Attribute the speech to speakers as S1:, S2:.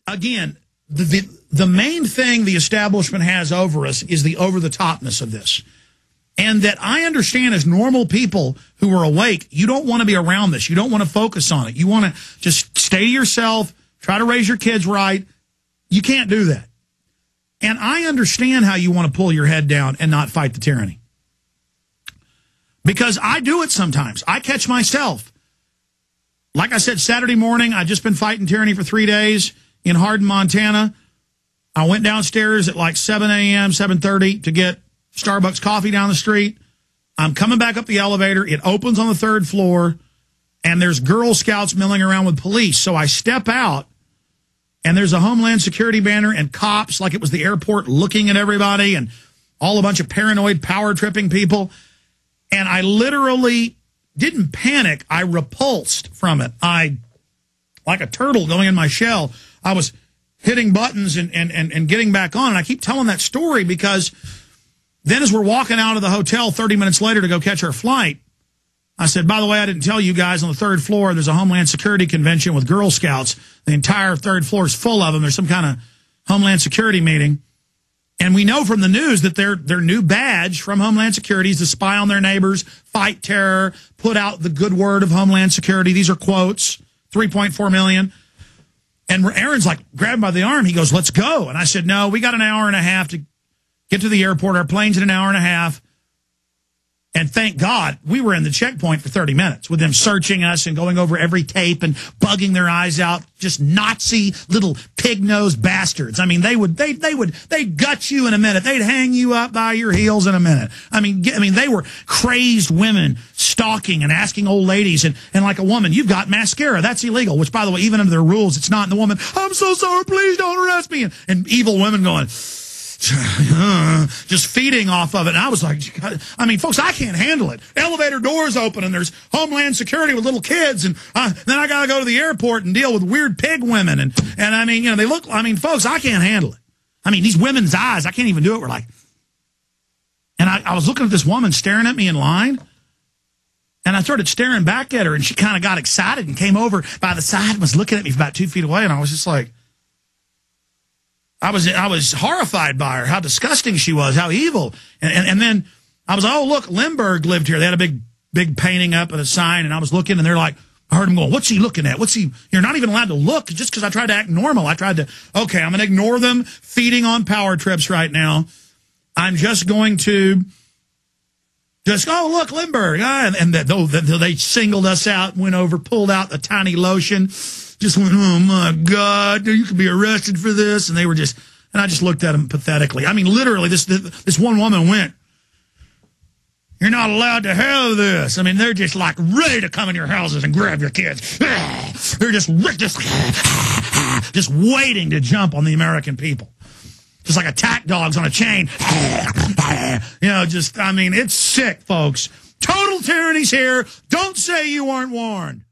S1: again, the main thing the establishment has over us is the over-the-topness of this. And that I understand as normal people who are awake, you don't want to be around this. You don't want to focus on it. You want to just stay to yourself, try to raise your kids right. You can't do that. And I understand how you want to pull your head down and not fight the tyranny. Because I do it sometimes. I catch myself. Like I said, Saturday morning, I'd just been fighting tyranny for 3 days in Hardin, Montana. I went downstairs at like 7 a.m., 7:30 to get Starbucks coffee down the street. I'm coming back up the elevator. It opens on the 3rd floor, and there's Girl Scouts milling around with police. So I step out, and there's a Homeland Security banner and cops like it was the airport looking at everybody and all a bunch of paranoid power-tripping people. And I literally didn't panic. I repulsed from it. Like a turtle going in my shell, I was hitting buttons and getting back on. And I keep telling that story because then as we're walking out of the hotel 30 minutes later to go catch our flight, I said, by the way, I didn't tell you guys, on the 3rd floor, there's a Homeland Security convention with Girl Scouts. The entire 3rd floor is full of them. There's some kind of Homeland Security meeting. And we know from the news that their new badge from Homeland Security is to spy on their neighbors, fight terror, put out the good word of Homeland Security. These are quotes, 3.4 million. And Aaron's like, grabbed him by the arm. He goes, let's go. And I said, no, we got an hour and a half to get to the airport. Our plane's in an hour and a half. And thank God we were in the checkpoint for 30 minutes with them searching us and going over every tape and bugging their eyes out. Just Nazi little pig-nosed bastards. I mean, they'd gut you in a minute. They'd hang you up by your heels in a minute. I mean, they were crazed women stalking and asking old ladies. And like a woman, you've got mascara. That's illegal, which, by the way, even under their rules, it's not. And the woman, I'm so sorry, please don't arrest me. And evil women going, just feeding off of it. And I was like, I mean, folks, I can't handle it. Elevator doors open and there's Homeland Security with little kids. And then I got to go to the airport and deal with weird pig women. And I mean, you know, they look, I mean, folks, I can't handle it. I mean, these women's eyes, I can't even do it. We're like, and I was looking at this woman staring at me in line. And I started staring back at her and she kind of got excited and came over by the side and was looking at me from about 2 feet away. And I was just like, I was horrified by her, how disgusting she was, how evil. And then I was like, oh, look, Lindbergh lived here. They had a big painting up and a sign, and I was looking, and they're like, I heard him going, what's he looking at? You're not even allowed to look just because I tried to act normal. I tried to, okay, I'm going to ignore them feeding on power trips right now. I'm just going to oh, look, Lindbergh. And they singled us out, went over, pulled out the tiny lotion. Just went, oh, my God, you could be arrested for this. And they were just, and I just looked at them pathetically. I mean, literally, this one woman went, you're not allowed to have this. I mean, they're just like ready to come in your houses and grab your kids. They're just waiting to jump on the American people. Just like attack dogs on a chain. You know, just, I mean, it's sick, folks. Total tyranny's here. Don't say you weren't warned.